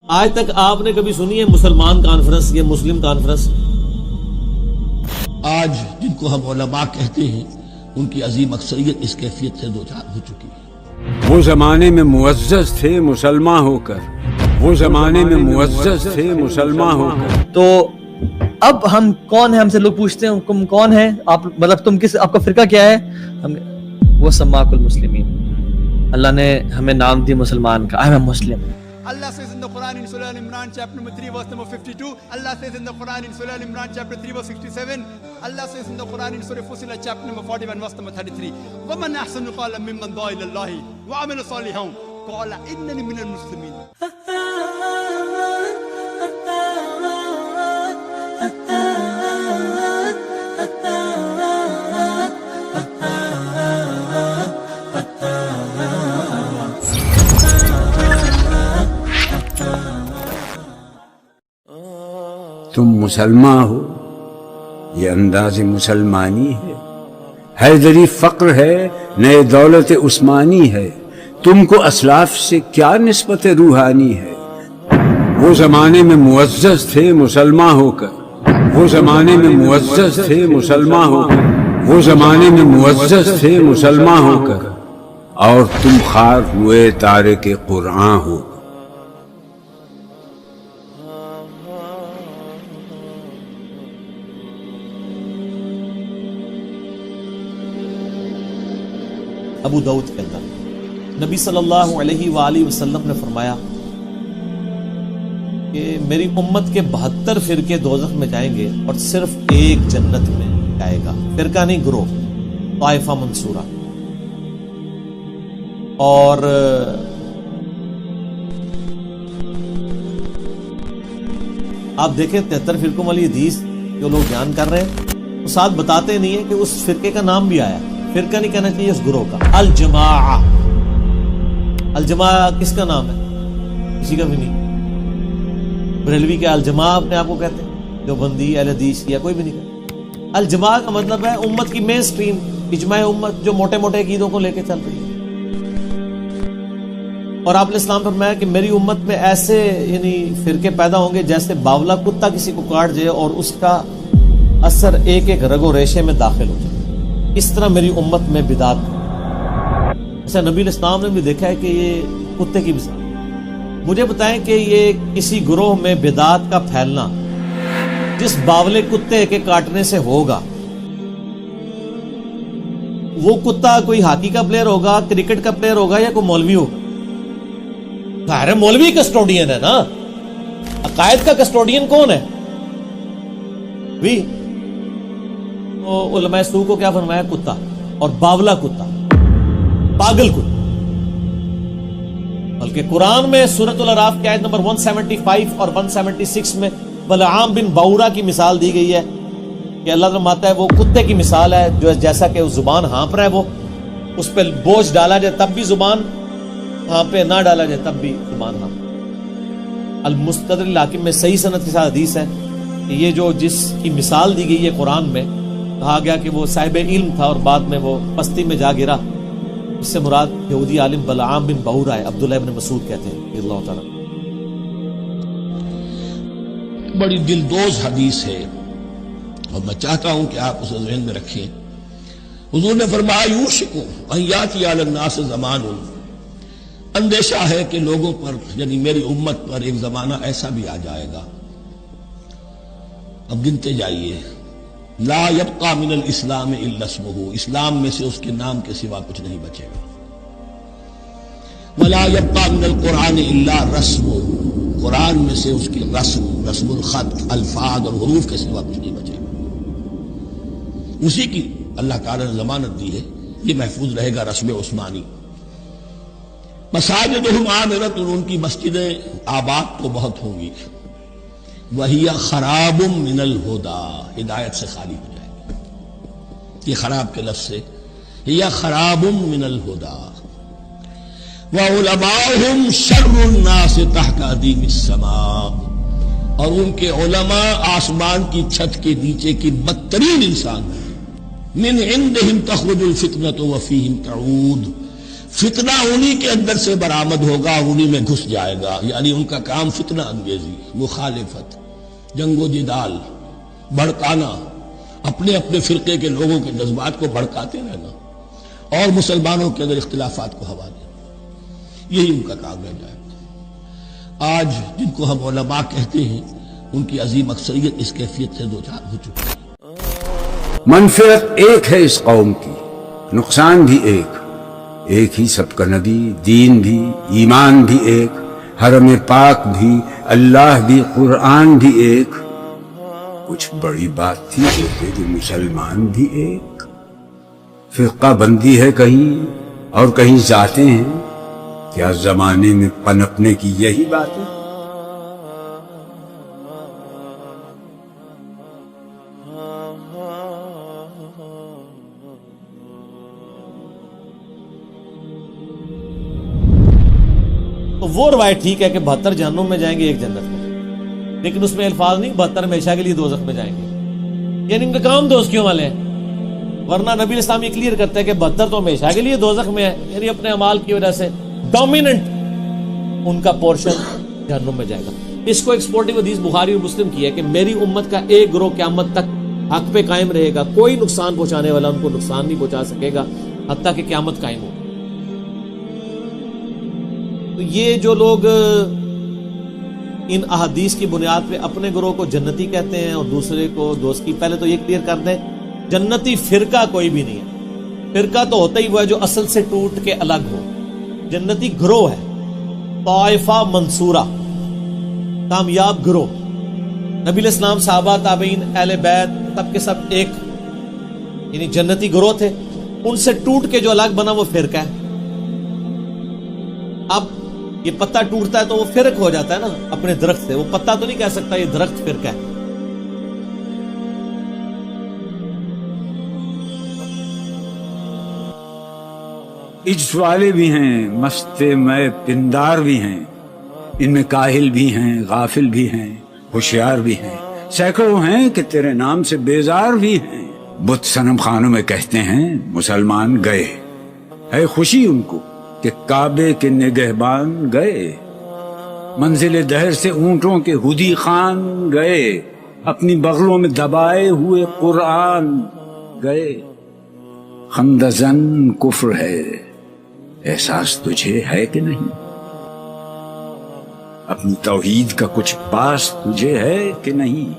آج تک آپ نے کبھی سنی ہے مسلمان کانفرنس یا مسلم کانفرنس؟ آج جن کو ہم علماء کہتے ہیں ان کی عظیم اکثریت اس کیفیت سے دوچار ہو چکی ہے۔ وہ زمانے میں معزز تھے مسلمان ہو کر، وہ زمانے میں معزز تھے مسلمان ہو کر۔ تو اب ہم کون ہیں؟ ہم سے لوگ پوچھتے ہیں تم کون ہیں، آپ مطلب تم کس، آپ کا فرقہ کیا ہے؟ ہم وہ سماک المسلمین، اللہ نے ہمیں نام دی مسلمان کا، I am a Muslim۔ Allah says in the Quran in Surah Al-Imran chapter number 3 verse number 52. Allah says in the Quran in Surah Al-Imran chapter 3 verse 67. Allah says in the Quran in Surah Fussilat chapter number 41 verse number 33. وَمَنْ أَحْسَنُ قَالًا مِّمَّنْ دَعَا إِلَى اللَّهِ وَعَمِلَ صَالِحًا قَالَ إِنَّنِي مِنَ الْمُسْلِمِينَ۔ تم مسلمان ہو، یہ انداز مسلمانی ہے، حیدری فقر ہے، نئے دولت عثمانی ہے، تم کو اسلاف سے کیا نسبت روحانی ہے؟ وہ زمانے میں معزز تھے مسلمان ہو کر، وہ زمانے میں معزز تھے مسلمان ہو کر، وہ زمانے میں معزز تھے مسلمان ہو کر، اور تم خار ہوئے تارک قرآن ہو۔ ابو داؤد کے اندر نبی صلی اللہ علیہ وآلہ وسلم نے فرمایا کہ میری امت کے 72 فرقے دوزخ میں جائیں گے اور صرف ایک جنت میں جائے گا، فرقہ نہیں گروہ، طائفہ منصورہ۔ اور آپ دیکھیں 73 فرقوں والی حدیث جو لوگ بیان کر رہے ہیں وہ ساتھ بتاتے نہیں ہیں کہ اس فرقے کا نام بھی آیا، فرقہ نہیں کہنا چاہیے اس گروہ کا۔ الجماعہ، الجماعہ کس کا نام ہے؟ کسی کا بھی نہیں۔ بریلوی کے الجماعہ اپنے آپ کو کہتے ہیں، جو بندی اہل حدیث یا کوئی بھی نہیں کہتا۔ الجماعہ کا مطلب ہے امت کی مین سٹریم، اجماع امت جو موٹے موٹے عقیدوں کو لے کے چل رہی ہے۔ اور آپ نے اسلام فرمایا کہ میری امت میں ایسے یعنی فرقے پیدا ہوں گے جیسے باولا کتا کسی کو کاٹ جائے اور اس کا اثر ایک ایک رگ و ریشے میں داخل ہو جائے، اس طرح میری امت میں بدعت۔ ایسا نبی الاسلام نے بھی دیکھا ہے کہ یہ کتے کی مثال۔ مجھے بتائیں کہ یہ کسی گروہ میں بدعت کا پھیلنا جس باولے کتے کے کاٹنے سے ہوگا، وہ کتا کوئی ہاکی کا پلیئر ہوگا، کرکٹ کا پلیئر ہوگا یا کوئی مولوی ہوگا؟ ظاہر مولوی کسٹوڈین ہے نا، عقائد کا کسٹوڈین کون ہے؟ بھی علماء سو کو کیا فرمایا؟ کتا، اور باولا کتا، پاگل کتا۔ بلکہ قرآن میں سورۃ الاعراف کی آیت نمبر 175 اور 176 میں بلعام بن باورا کی مثال دی گئی ہے کہ اللہ فرماتا ہے وہ کتے کی مثال ہے، جو جیسا کہ زبان ہانپ رہا ہے، وہ اس پہ بوجھ ڈالا جائے تب بھی زبان ہانپے، نہ ڈالا جائے تب بھی زبان ہانپے۔ المستدرک الحاکم میں صحیح سند کے ساتھ حدیث ہے کہ یہ جو جس کی مثال دی گئی ہے قرآن میں، کہا گیا کہ وہ صاحب علم تھا اور بعد میں وہ پستی میں جا گرا، اس سے مراد یہودی عالم بلعام بن باورا ہے، عبداللہ ابن مسعود کہتے ہیں اللہ تعالیٰ۔ بڑی دلدوز حدیث ہے اور میں چاہتا ہوں کہ آپ اسے ذہن میں رکھیں۔ حضور نے فرمایا یوشک ان یاتی علی الناس زمان، اندیشہ ہے کہ لوگوں پر یعنی میری امت پر ایک زمانہ ایسا بھی آ جائے گا، اب گنتے جائیے، لا یبقى من الاسلام الا اسمہ، اسلام میں سے اس کے نام کے سوا کچھ نہیں بچے گا، ولا یبقى من القرآن الا رسم، قرآن میں سے اس کی رسم الخط، الفاظ اور حروف کے سوا کچھ نہیں بچے گا۔ اسی کی اللہ تعالی نے ضمانت دی ہے، یہ محفوظ رہے گا رسم عثمانی۔ مساجدہم عامرۃ، ان کی مسجدیں آباد تو بہت ہوں گی، وَهِيَ خَرَابٌ مِّنَ الْهُدَى، ہدایت سے خالی ہو جائے گی۔ یہ خراب کے لفظ سے هِيَ خَرَابٌ مِّنَ الْهُدَى وَعُلَمَاؤُهُمْ شَرُّ النَّاسِ تَحْتَ أَدِيمِ السَّمَاءِ، اور ان کے علماء آسمان کی چھت کے نیچے کی بدترین انسان ہیں۔ مِنْ عِنْدِهِمْ تَخْرُجُ الْفِتْنَةُ وَفِيهِمْ تَعُودُ، فتنہ انہی کے اندر سے برآمد ہوگا، انہی میں گھس جائے گا. یعنی ان کا کام فتنہ انگیزی، مخالفت، جنگ و جدال، بھڑکانا، اپنے اپنے فرقے کے لوگوں کے جذبات کو بھڑکاتے رہنا اور مسلمانوں کے اندر اختلافات کو ہوا دینا، یہی ان کا کام رہ جائے گا. آج جن کو ہم علماء کہتے ہیں ان کی عظیم اکثریت اس کیفیت سے دوچار ہو چکی ہے. منفعت ایک ہے اس قوم کی، نقصان بھی ایک ہی سب کا نبی، دین بھی، ایمان بھی ایک، حرم پاک بھی، اللہ بھی، قرآن بھی ایک. کچھ بڑی بات تھی کہ مسلمان بھی ایک. فرقہ بندی ہے کہیں اور کہیں ذاتیں ہیں. کیا زمانے میں پنپنے کی یہی بات ہے؟ تو وہ روایت ٹھیک ہے کہ 72 جہنم میں جائیں گے، ایک جنت میں، لیکن اس میں الفاظ نہیں 72 ہمیشہ کے لیے دوزخ میں جائیں گے. یعنی ان کا کام دوزخیوں والے ہیں. ورنہ نبی الاسلام یہ کلیئر کرتا ہے کہ 72 تو ہمیشہ کے لیے دوزخ میں ہے، یعنی اپنے اعمال کی وجہ سے ڈومیننٹ ان کا پورشن جہنم میں جائے گا. اس کو ایکسپورٹنگ حدیث بخاری اور مسلم کی ہے کہ میری امت کا ایک گروہ قیامت تک حق پہ قائم رہے گا، کوئی نقصان پہنچانے والا ان کو نقصان نہیں پہنچا سکے گا حتیٰ کہ قیامت قائم ہو. تو یہ جو لوگ ان احادیث کی بنیاد پہ اپنے گروہ کو جنتی کہتے ہیں اور دوسرے کو دوست کی، پہلے تو یہ کلیئر کر دیں جنتی فرقہ کوئی بھی نہیں ہے. فرقہ تو ہوتا ہی وہ ہے جو اصل سے ٹوٹ کے الگ ہو. جنتی گروہ ہے، طائفہ منصورہ، کامیاب گروہ. نبی علیہ السلام، صحابہ، تابعین، اہل بیت سب کے سب ایک یعنی جنتی گروہ تھے. ان سے ٹوٹ کے جو الگ بنا وہ فرقہ ہے. اب یہ پتا ٹوٹتا ہے تو وہ فرق ہو جاتا ہے نا اپنے درخت سے. وہ پتا تو نہیں کہہ سکتا یہ درخت فرقہ ہے. عجز والے بھی ہیں، مست میں پندار بھی ہیں، ان میں کاہل بھی ہیں، غافل بھی ہیں، ہوشیار بھی ہیں، سینکڑوں ہیں کہ تیرے نام سے بیزار بھی ہیں. بت صنم خانوں میں کہتے ہیں مسلمان گئے، ہے خوشی ان کو کہ کعبے کے نگہبان گئے. منزل دہر سے اونٹوں کے ہدی خان گئے، اپنی بغلوں میں دبائے ہوئے قرآن گئے. خندزن کفر ہے، احساس تجھے ہے کہ نہیں؟ اپنی توحید کا کچھ پاس تجھے ہے کہ نہیں؟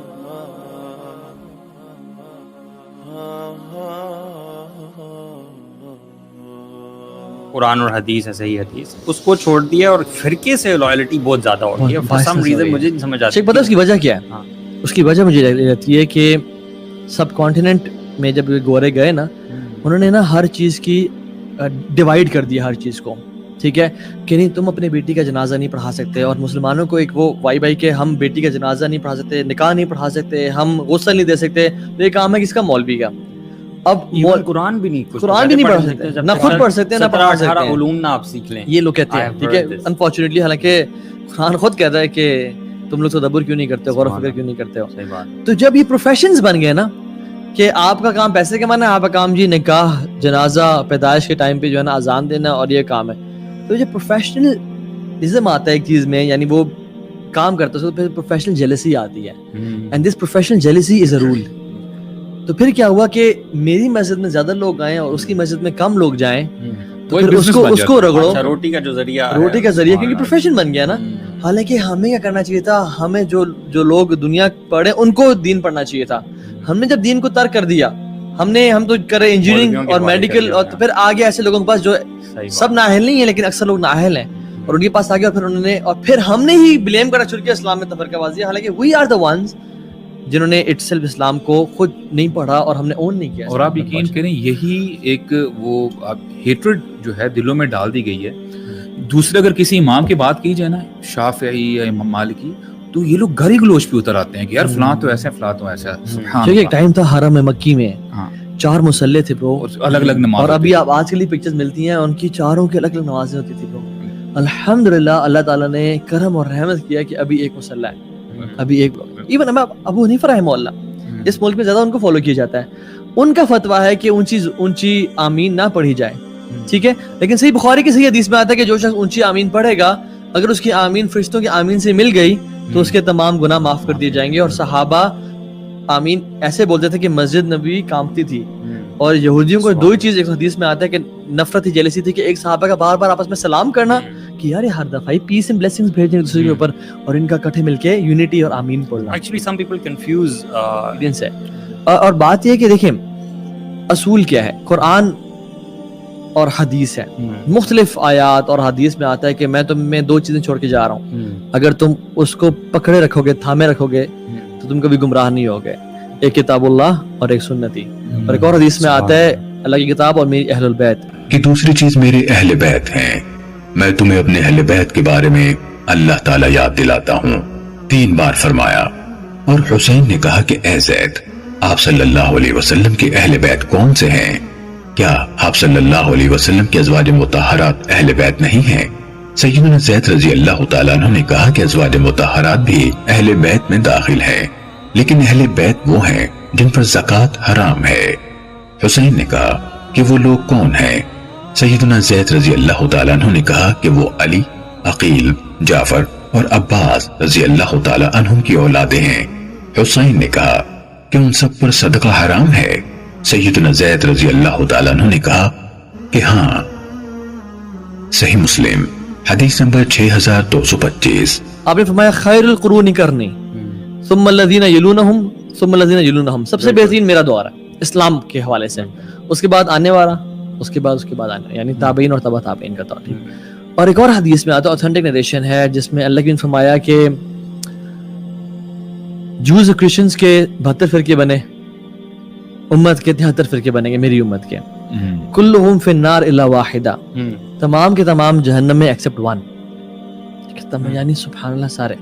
قرآن اور حدیث ہے، صحیح حدیث، اس کو چھوڑ دیا اور فرقے سے لائلٹی بہت زیادہ ہوتی ہے. فار سم ریزن مجھے نہیں سمجھ آتی. پتہ اس کی وجہ کیا ہے؟ اس کی وجہ مجھے لگتی ہے کہ سب کانٹیننٹ میں جب گورے گئے نا، انہوں نے نا ہر چیز کی ڈیوائیڈ کر دیا ہر چیز کو. ٹھیک ہے کہ نہیں تم اپنے بیٹی کا جنازہ نہیں پڑھا سکتے، اور مسلمانوں کو ایک وہ وائی بائی کہ ہم بیٹی کا جنازہ نہیں پڑھا سکتے، نکاح نہیں پڑھا سکتے، ہم غسل نہیں دے سکتے. تو یہ کام ہے کس کا؟ مولوی کا. اب قرآن بھی نہیں پڑھ سکتے، نہ خود پڑھ سکتے نہ پڑھا سکتے. علوم نہ آپ سیکھ لیں، یہ لوگ کہتے ہیں. ٹھیک ہے، انفارچونیٹلی حالانکہ قرآن خود کہتا ہے کہ تم لوگ تدبر کیوں نہیں کرتے، غور و فکر کیوں نہیں کرتے ہو. تو جب یہ پروفیشنز بن گئے نا کہ آپ کا کام پیسے کمانا ہے، آپ کا کام جی نکاح، جنازہ، پیدائش کے ٹائم پہ جو ہے نا اذان دینا، اور یہ کام ہے. تو جب پروفیشنلزم آتا ہے ایک چیز میں، یعنی وہ کام کرتا ہے تو پھر پروفیشنل جیلسی آتی ہے. And this professional jealousy is a rule. تو پھر کیا ہوا کہ میری مسجد میں زیادہ لوگ آئیں اور اس کی مسجد میں کم لوگ جائیں، تو پھر اس کو رگڑو. روٹی کا جو ذریعہ کیونکہ پروفیشن بن گیا نا. حالانکہ ہمیں کیا کرنا چاہیے تھا؟ ہمیں جو لوگ دنیا پڑھے ان کو دین پڑھنا چاہیے تھا. ہم نے جب دین کو ترک کر دیا، ہم تو کرے انجینئرنگ اور میڈیکل، اور پھر آگے ایسے لوگوں کے پاس جو سب نااہل نہیں ہیں لیکن اکثر لوگ نااہل ہیں، اور ان کے پاس آگے پھر ہم نے ہی بلیم کرنا شروع کیا اسلام میں تفرقہ بازی. حالانکہ وی آر دا ونز جنہوں نے اٹسیلف اسلام کو خود نہیں پڑھا اور ہم نے اون نہیں کیا. اور آپ یقین کریں یہی ایک وہ ہیٹرڈ جو ہے دلوں میں ڈال دی گئی ہے. دوسرے اگر کسی امام کی بات کی جائے نا، شافعی یا امام مالکی، تو یہ لوگ گھر ہی گلوچ پہ اتر آتے ہیں کہ یار فلاں تو ایسا ہے، فلاں تو ایسا ہے. سبحان اللہ. ایک ٹائم تھا حرم مکی میں 4 مصلے تھے برو، الگ الگ نماز، اور ابھی آپ آج کل پکچرز ملتی ہیں ان کی چاروں کی الگ الگ نمازیں ہوتی تھی برو. الحمدللہ اللہ تعالیٰ نے کرم اور رحمت کیا کہ ابھی ایک مصلی ہے، ابھی ایک. ایون ابو حنیفہ رحمہ اللہ اس ملک میں زیادہ ان کو فالو کیا جاتا ہے. ان کا فتویٰ ہے کہ اونچی آمین نہ پڑھی جائے، ٹھیک ہے. لیکن صحیح بخاری کی صحیح حدیث میں آتا ہے کہ جو شخص اونچی آمین پڑھے گا اگر اس کی آمین فرشتوں کی آمین سے مل گئی تو اس کے تمام گناہ معاف کر دیے جائیں گے. اور صحابہ آمین ایسے بولتے تھے کہ مسجد نبوی کانپتی تھی. اور یہودیوں کو دو ہی چیز ایک حدیث میں آتا ہے کہ نفرت ہی جیلسی تھی کہ ایک صحابہ کا بار بار آپس میں سلام کرنا کہ یار یہ ہر دفعہ پیس اینڈ بلیسنگز بھیج رہے ہیں دوسرے کے اوپر, اور ان کا اکٹھے مل کے یونٹی اور آمین پڑھنا. ایکچولی سم پیپل کنفیوز سے. اور بات یہ ہے کہ دیکھیں اصول کیا ہے, قرآن اور حدیث ہے. مختلف آیات اور حدیث میں آتا ہے کہ میں تم میں دو چیزیں چھوڑ کے جا رہا ہوں, اگر تم اس کو پکڑے رکھو گے, تھامے رکھو گے تو تم کبھی گمراہ نہیں ہوگے. ایک کتاب اللہ اور ایک سنتی. اور ایک اور حدیث میں آتا ہے اللہ کی کتاب اور میری اہل البیت. کہ دوسری چیز میرے اہل بیت ہیں. میں تمہیں اپنے اہل بیت کے بارے میں اللہ تعالیٰ یاد دلاتا ہوں. 3 بار فرمایا. اور حسین نے کہا کہ اے زید, آپ صلی اللہ علیہ وسلم کے اہل بیت کون سے ہیں؟ کیا آپ صلی اللہ علیہ وسلم کے ازواج مطہرات اہل بیت نہیں ہیں؟ سیدنا زید رضی اللہ تعالیٰ عنہ نے کہا کہ ازواج مطہرات بھی اہل بیت میں داخل ہیں, لیکن اہل بیت وہ ہیں جن پر زکوٰۃ حرام ہے. حسین نے کہا کہ وہ لوگ کون ہیں؟ سیدنا زید رضی اللہ تعالیٰ عنہ نے کہا کہ وہ علی, عقیل, جعفر اور عباس رضی اللہ تعالیٰ عنہم کی اولادیں ہیں. حسین نے کہا کہ ان سب پر صدقہ حرام ہے؟ سیدنا زید رضی اللہ تعالیٰ عنہ نے کہا کہ ہاں. صحیح مسلم حدیث نمبر 6225. آپ نے فرمایا خیر القرون کرنی ثم الذین یلونہم ثم الذین یلونہم, سب سے بہترین میرا دور ہے اسلام کے حوالے سے, اس کے بعد آنے والا, اس کے بعد آنے, یعنی تابعین اور تبع تابعین کا دور. اور ایک اور حدیث میں آتا ہے, اوتھینٹک نریشن ہے, جس میں اللہ کی نے فرمایا کہ جوز اور کرسچنز کے 72 فرقے بنے, امت کے 73 فرقے بنیں گے میری امت کے. کلہم فی النار الا واحدہ, تمام کے تمام جہنم میں ایکسپٹ 1. یعنی سبحان اللہ سارے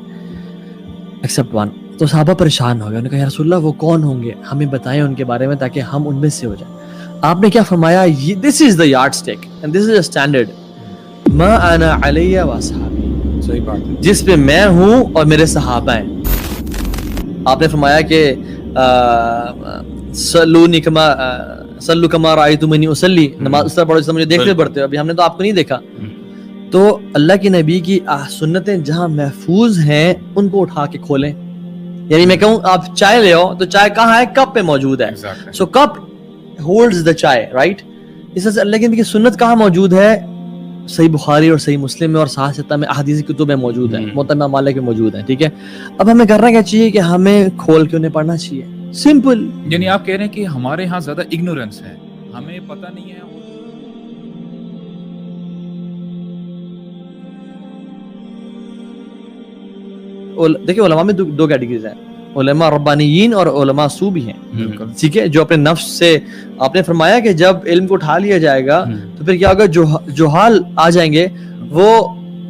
ایکسپٹ 1. تو صحابہ پریشان ہو گئے, انہوں نے کہا یا رسول اللہ وہ کون ہوں گے, ہمیں بتائیں ان کے بارے میں تاکہ ہم ان میں سے ہو جائیں. آپ نے کیا فرمایا, this is the yardstick and this is a standard, ما انا علیہ و اصحابی, صحیح بات ہے, جس پہ میں ہوں اور میرے صحابہ ہیں. آپ نے فرمایا کہ صلو کما رأیتمونی اصلی, نماز اس طرح پڑھو جیسے مجھے دیکھتے پڑھتے ہو. ابھی ہم نے تو آپ کو نہیں دیکھا. تو اللہ کی نبی کی سنتیں جہاں محفوظ ہیں ان کو اٹھا کے کھولیں. یعنی میں کہوں آپ چائے لے آؤ تو چائے کہاں ہے, کپ پہ موجود ہے. سو کپ ہولڈز دا چائے, رائٹ. اس طرح سے اللہ کی نبی کی سنت کہاں موجود ہے, صحیح بخاری اور صحیح مسلم میں اور صحیح ستہ میں احادیث کتب میں موجود ہیں, موطا امام مالک میں موجود ہیں. ٹھیک ہے, اب ہمیں کرنا کیا چاہیے کہ ہمیں کھول کے انہیں پڑھنا چاہیے. سمپل. یعنی آپ کہہ رہے ہیں کہ ہمارے ہاں زیادہ اگنورنس ہے, ہمیں پتہ نہیں ہے. دیکھیں علماء میں دو کیٹیگریز ہیں, علماء ربانیین اور علماء سو بھی ہیں. ٹھیک ہے, جو اپنے نفس سے, آپ نے فرمایا کہ جب علم کو اٹھا لیا جائے گا تو پھر کیا ہوگا, جوہال آ جائیں گے, وہ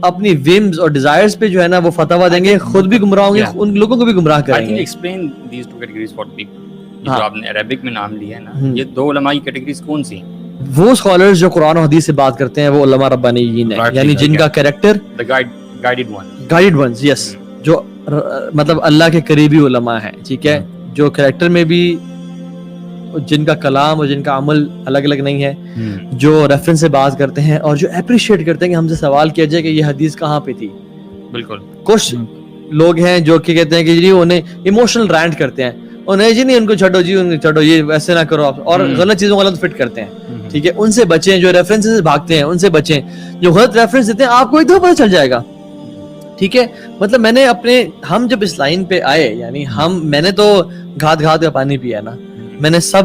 اپنی ویمز اور ڈیزائرز پہ جو ہے نا وہ فتوا دیں گے, خود بھی گمراہ ہوں گے, ان لوگوں کو بھی گمراہ کریں گے. Explain these two categories for people. جو آپ نے عربک میں نام لیا ہے نا, یہ 2 علماء کی کیٹیگریز کون سی ہیں؟ وہ اسکالرز جو قرآن و حدیث سے بات کرتے ہیں وہ علماء ربانیین ہیں, یعنی جن کا کریکٹر گائیڈڈ ونز, یس, جو مطلب اللہ کے قریبی علماء ہیں. ٹھیک ہے, جو کریکٹر میں بھی جن کا کلام اور جن کا عمل الگ الگ نہیں ہے, جو ریفرنس سے بات کرتے ہیں اور جو اپریشیٹ کرتے ہیں کہ ہم سے سوال کیا جائے کہ یہ حدیث کہاں پہ تھی. بالکل. کچھ لوگ ہیں جو کہ کہتے ہیں کہ جی انہیں ایموشنل رینٹ کرتے ہیں, اور نہیں جی نہیں ان کو چھوڑو, جی ان کو چھوڑو, یہ ویسے نہ کرو آپ, اور غلط چیزوں کو غلط فٹ کرتے ہیں. ٹھیک ہے, ان سے بچیں, جو ریفرنس سے بھاگتے ہیں ان سے بچیں. جو غلط ریفرنس دیتے ہیں آپ کو ایک دفعہ پتہ چل جائے گا. ٹھیک ہے, مطلب میں نے ہم جب اس لائن پہ آئے, یعنی میں نے تو گھات کا پانی پیا نا, میں نے سب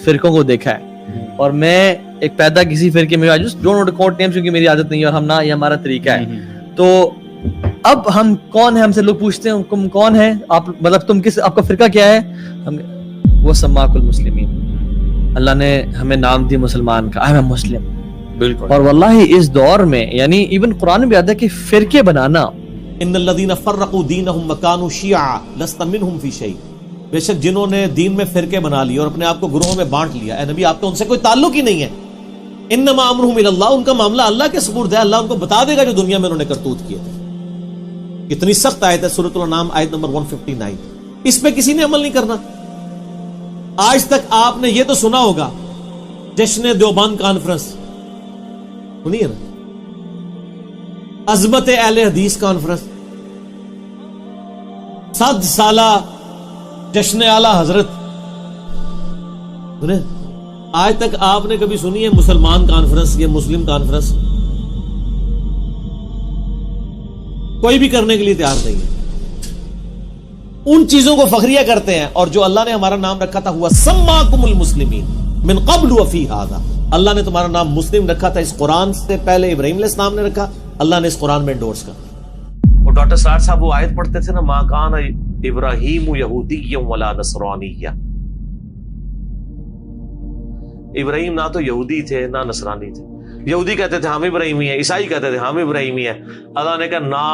فرقوں کو دیکھا ہے, اور میں ایک پیدا کسی فرقے میں, ڈونٹ کوٹ نیمز کیونکہ میری عادت نہیں ہے اور ہم نہ, یہ ہمارا طریقہ ہے. تو اب ہم کون ہیں, ہم سے لوگ پوچھتے ہیں تم کون ہیں, آپ مطلب تم کس, آپ کا فرقہ کیا ہے, وہ سماک المسلمین, اللہ نے ہمیں نام دی مسلمان کا, ایم مسلم. بالکل. اور واللہ اس دور میں, یعنی ایون قرآن میں بھی آتا ہے کہ فرقے بنانا, ان الذین فرقوا دینہم وکانوا شیعا لست منہم فی شیء, بے شک جنہوں نے دین میں فرقے بنا لیے اور اپنے آپ کو گروہوں میں بانٹ لیا, اے نبی آپ کا ان سے کوئی تعلق ہی نہیں ہے. انما امرہم الی اللہ, ان کا معاملہ اللہ کے سپرد ہے, اللہ ان کو بتا دے گا جو دنیا میں انہوں نے کرتوت کیے تھے. کتنی سخت آیت ہے, سورۃ الانعام آیت نمبر 159. اس پہ کسی نے عمل نہیں کرنا. آج تک آپ نے یہ تو سنا ہوگا جشن دیوبند کانفرنس, سنیے نا, عظمت اہل حدیث کانفرنس, 7 سالہ جشن اعلی حضرت. سنیں, آج تک آپ نے کبھی سنی ہے مسلمان کانفرنس یا مسلم کانفرنس؟ کوئی بھی کرنے کے لیے تیار نہیں ہے. ان چیزوں کو فخریہ کرتے ہیں, اور جو اللہ نے ہمارا نام رکھا تھا ہوا سماکم المسلمین من قبل وفی ھذا, اللہ نے تمہارا نام مسلم رکھا تھا اس قرآن سے پہلے ابراہیم علیہ السلام نے رکھا, اللہ نے اس قرآن میں انڈورس کر. اور ڈاکٹر سعد صاحب وہ آیت پڑھتے تھے نا, ما کان ابراہیم یہودیا ولا نصرانیا, ابراہیم نہ تو یہودی تھے نہ نصرانی تھے. یہودی کہتے تھے ہم ابراہیمی ہیں, عیسائی کہتے تھے ہم ابراہیمی ہیں. اللہ نے کہا نا,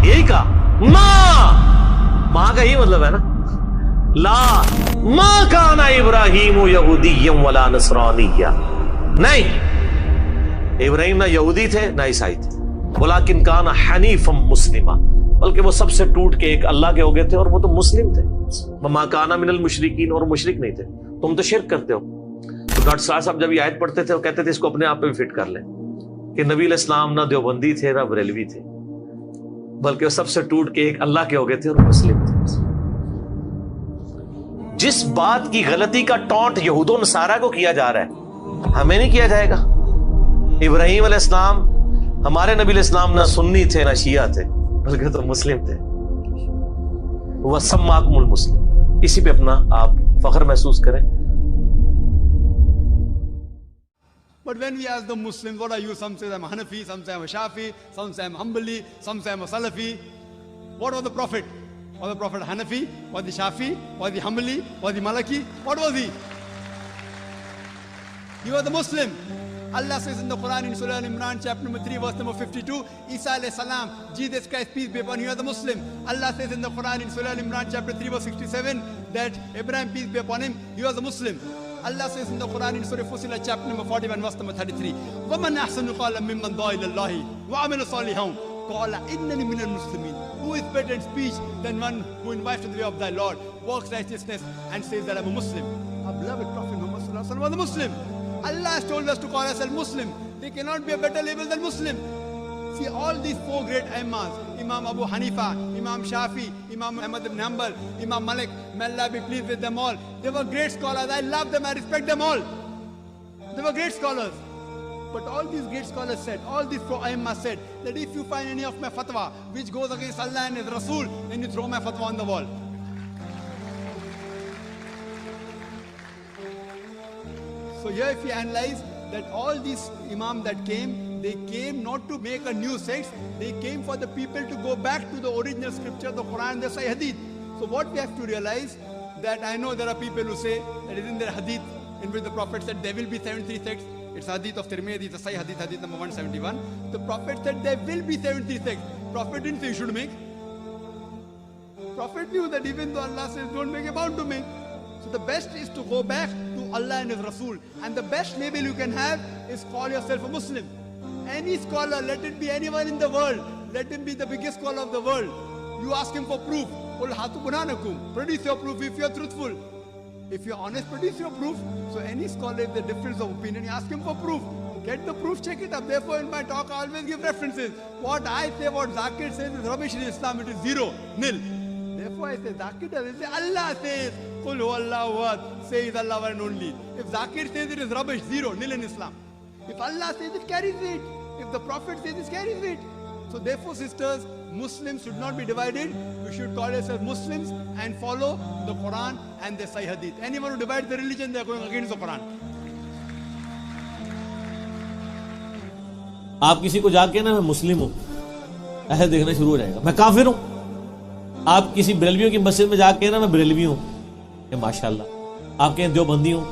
یہی کہا نا, ماں کا یہی مطلب ہے نا, لا ما کان ابراہیم یہودیا ولا نصرانیا, نہیں, ابراہیم نہ یہودی تھے نہ عیسائی تھے, ولکن کان حنیفا مسلما, بلکہ وہ سب سے ٹوٹ کے ایک اللہ کے ہو گئے تھے, اور وہ تو مسلم تھے. وما کان من المشرکین, اور مشرک نہیں تھے. تم تو شرک کرتے ہو. تو ڈاکٹر صاحب جب یہ آیت پڑھتے تھے وہ کہتے تھے اس کو اپنے آپ پہ بھی فٹ کر لیں کہ نبی علیہ السلام نہ دیوبندی تھے نہ بریلوی تھے, بلکہ وہ سب سے ٹوٹ کے ایک اللہ کے ہو گئے تھے اور مسلم تھے. جس بات کی غلطی کا ٹونٹ یہود و نصارہ کو کیا جا رہا ہے, ہمیں نہیں کیا جائے گا. ابراہیم علیہ السلام ہمارے نبی علیہ السلام نہ سنی تھے نہ شیعہ تھے, بلکہ تو مسلم تھے. وَسَمَّاكُمُ الْمُسْلِمِينَ, اسی پہ اپنا آپ فخر محسوس کریں. But when we ask the Muslims, what are you? Some say I'm Hanafi, some say I'm Shafi, some say I'm Hanbali, some say I'm Salafi. What was the Prophet? Was the Prophet Hanafi? Was he Shafi? Was he Hanbali? Was he Maliki? What was he? He was a Muslim. Allah says in the Quran in Surah Al-Imran chapter number 3 verse number 52, Isa alayhi salam, Jesus Christ peace be upon him, he was a Muslim. Allah says in the Quran in Surah Al-Imran chapter 3 verse 67 that Abraham peace be upon him, he was a Muslim. Allah says in the Quran in Surah Fussilat chapter number 41 verse number 33, وَمَنْ أَحْسَنُ قَالًا مِمَّنْ دَعَا إِلَى اللَّهِ وَعَمِلَ صَالِحًا قَالَ إِنَّنِي مِنَ الْمُسْلِمِينَ. Who is better in speech than one who invites to the way of thy Lord, works righteousness and says that I'm a Muslim? Our beloved Prophet Muhammad sallallahu alaihi wasallam was a Muslim. Allah has told us to call ourselves Muslim. There cannot be a better label than Muslim. See, all these 4 great Imams, Imam Abu Hanifa, Imam Shafi, Imam Ahmad ibn Hanbal, Imam Malik, may Allah be pleased with them all. They were great scholars. I love them. I respect them all. They were great scholars. But all these great scholars said, all these 4 Imams said, that if you find any of my fatwa which goes against Allah and His Rasul, then you throw my fatwa on the wall. So here if you analyze that all these imams that came, they came not to make a new sect, they came for the people to go back to the original scripture, the Quran, the Sahih Hadith. So what we have to realize, that I know there are people who say that it is in their Hadith in which the Prophet said there will be 73 sects. It's Hadith of Tirmidhi, it's a Sahih Hadith, Hadith number 171. The Prophet said there will be 73 sects. Prophet didn't say you should make. Prophet knew that even though Allah says don't make, you're bound to make. So the best is to go back to Allah and His Rasul. And the best label you can have is call yourself a Muslim. Any scholar, let it be anyone in the world, let him be the biggest scholar of the world. You ask him for proof. Qul hatu burhanakum. Produce your proof if you are truthful. If you are honest, produce your proof. So any scholar, if there's difference of opinion, you ask him for proof. Get the proof, check it up. Therefore, in my talk, I always give references. What I say, what Zakir says is rubbish in Islam. It is 0, nil. Therefore, I say Zakir doesn't say. Allah says, Qul huwa Allahu ahad. Says Allah one and only. If Zakir says it is rubbish, 0, nil in Islam. If Allah says it, carries it. If the Prophet says it, carries it. So therefore, sisters, Muslims should not be divided. We should call ourselves Muslims and follow the Quran and the Sahih Hadith. Anyone who divides the religion, they are going against the Quran. آپ کسی کو جا کے نا میں مسلم ہوں ایسے دیکھنا شروع ہو جائے گا, میں کافر ہوں. آپ کسی بریلویوں کی مسجد میں جا کے نا میں بریلوی ہوں, ماشاءاللہ. آپ کہیں دیوبندی ہوں,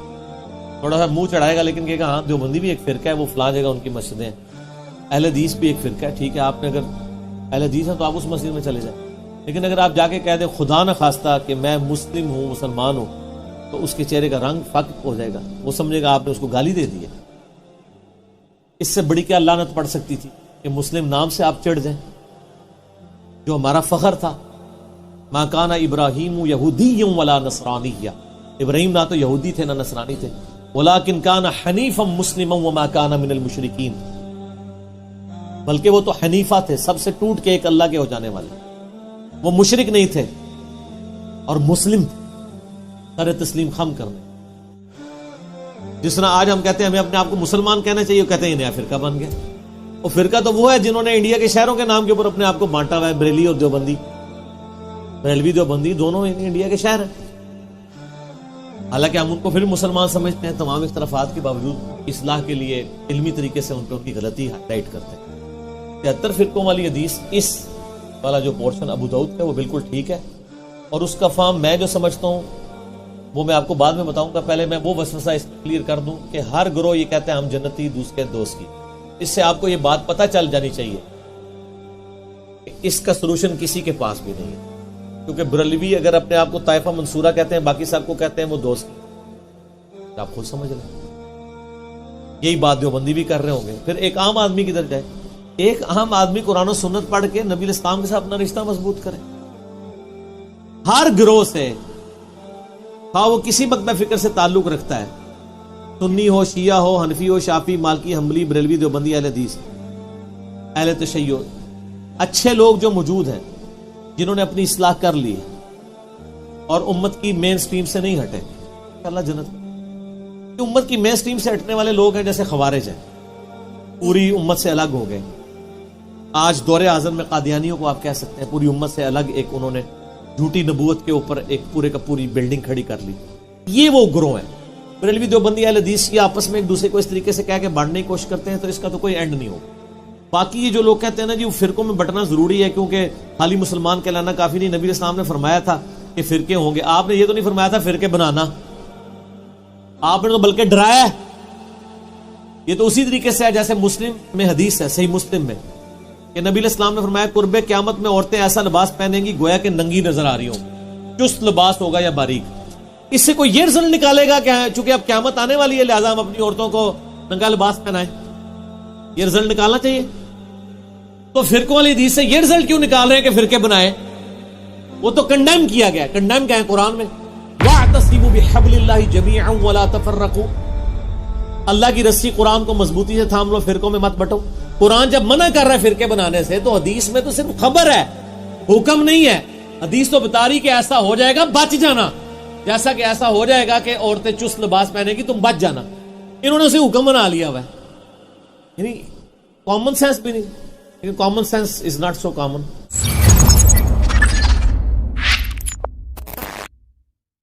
تھوڑا سا منہ چڑھائے گا لیکن کہے گا ہاں دیوبندی بھی ایک فرقہ ہے, وہ فلاں جگہ ان کی مسجدیں ہیں. اہل حدیث بھی ایک فرقہ ہے, ٹھیک ہے, آپ نے اگر اہل حدیث ہیں تو آپ اس مسجد میں چلے جائیں. لیکن اگر آپ جا کے کہہ دیں خدا نہ خواستہ کہ میں مسلم ہوں, مسلمان ہوں, تو اس کے چہرے کا رنگ فقط ہو جائے گا. وہ سمجھے گا آپ نے اس کو گالی دے دی ہے. اس سے بڑی کیا لعنت پڑ سکتی تھی کہ مسلم نام سے آپ چڑھ جائیں, جو ہمارا فخر تھا. ما کان ابراہیم یہودی ولا نصرانی, ابراہیم نہ تو یہودی تھے نہ نصرانی تھے. وَلَكِنْ كَانَ حَنِيفًا مُسْلِمًا وَمَا كَانَ مِنَ الْمُشْرِكِينَ، بلکہ وہ تو حنیفہ تھے، سب سے ٹوٹ کے ایک اللہ کے ہو جانے والے، وہ مشرک نہیں تھے اور مسلم تھے، سر تسلیم خم کرنے. جس طرح آج ہم کہتے ہیں ہمیں اپنے آپ کو مسلمان کہنا چاہیے، وہ کہتے ہیں یہ نیا فرقہ بن گیا. وہ فرقہ تو وہ ہے جنہوں نے انڈیا کے شہروں کے نام کے اوپر اپنے آپ کو بانٹا ہوا ہے. بریلی اور دیوبندی، بریلوی دیوبندی دونوں انڈیا کے شہر ہیں، حالانکہ ہم ان کو پھر مسلمان سمجھتے ہیں. تمام اختلافات کے باوجود اصلاح کے لیے علمی طریقے سے ان پہ ان کی غلطی ہائی لائٹ کرتے ہیں. 73 فرقوں والی حدیث اس والا جو پورشن ابو داؤد کا وہ بالکل ٹھیک ہے، اور اس کا فہم میں جو سمجھتا ہوں وہ میں آپ کو بعد میں بتاؤں گا. پہلے میں وہ وسوسہ اس میں کلیئر کر دوں کہ ہر گروہ یہ کہتے ہیں ہم جنتی دوسرے دوست کی. اس سے آپ کو یہ بات پتہ چل جانی چاہیے کہ اس کا سلوشن کسی کے پاس بھی نہیں ہے، کیونکہ بریلوی اگر اپنے آپ کو طائفہ منصورہ کہتے ہیں، باقی سب کو کہتے ہیں وہ دوست کی. آپ خود سمجھ لیں، یہی بات دیوبندی بھی کر رہے ہوں گے. پھر ایک عام آدمی کدھر جائے؟ ایک عام آدمی قرآن و سنت پڑھ کے نبی الاسلام کے ساتھ اپنا رشتہ مضبوط کرے. ہر گروہ سے، ہاں وہ کسی مکتب فکر سے تعلق رکھتا ہے، سنی ہو، شیعہ ہو، حنفی ہو، شافعی، مالکی، حنبلی، بریلوی، دیوبندی، اہل حدیث، اہل تشیع، اچھے لوگ جو موجود ہیں جنہوں نے اپنی اصلاح کر لی اور امت کی مین سٹریم سے نہیں ہٹے، اللہ جنت. امت کی مین سٹریم سے ہٹنے والے لوگ ہیں جیسے خوارج ہیں، پوری امت سے الگ ہو گئے. آج دور اعظم میں قادیانیوں کو آپ کہہ سکتے ہیں پوری امت سے الگ، ایک انہوں نے جھوٹی نبوت کے اوپر ایک پورے کا پوری بلڈنگ کھڑی کر لی. یہ وہ گروہ ہیں. بریلوی، دیوبندی، اہل حدیث یہ آپس میں ایک دوسرے کو اس طریقے سے کہہ کے بانٹنے کی کوشش کرتے ہیں، تو اس کا تو کوئی اینڈ نہیں ہوگا. باقی یہ جو لوگ کہتے ہیں نا جی وہ فرقوں میں بٹنا ضروری ہے کیونکہ خالی مسلمان کہلانا کافی نہیں، نبی اسلام نے فرمایا تھا کہ فرقے ہوں گے. آپ نے یہ تو نہیں فرمایا تھا فرقے بنانا، آپ نے تو بلکہ ڈرایا ہے. یہ تو اسی طریقے سے ہے جیسے مسلم میں حدیث ہے، صحیح مسلم میں، کہ نبی علیہ السلام نے فرمایا قرب قیامت میں عورتیں ایسا لباس پہنیں گی گویا کہ ننگی نظر آ رہی ہوں، چست لباس ہوگا یا باریک. اس سے کوئی یہ رزلٹ نکالے گا کہ چونکہ اب قیامت آنے والی ہے لہٰذا ہم اپنی عورتوں کو ننگا لباس پہنائیں، یہ رزلٹ نکالنا چاہیے. تو فرقوں والی حدیث سے یہ رزلٹ کیوں نکال رہے ہیں کہ فرقے بنائے؟ وہ تو کنڈیم کیا گیا. کنڈیم کیا ہے قرآن میں؟ وَاعْتَصِمُوا بِحَبْلِ اللَّهِ جَمِيعًا وَلَا تَفَرَّقُوا، اللہ کی رسی قرآن کو مضبوطی سے تھام لو، فرقوں میں مت بٹو. قرآن جب منع کر رہا ہے فرقے بنانے سے تو حدیث میں تو صرف خبر ہے، حکم نہیں ہے. حدیث تو بتا رہی کہ ایسا ہو جائے گا، بچ جانا، جیسا کہ ایسا ہو جائے گا کہ عورتیں چست لباس پہنے گی تم بچ جانا. انہوں نے اسے حکم بنا لیا ہوا ہے. یعنی کامن سینس بھی نہیں، common sense is not so common.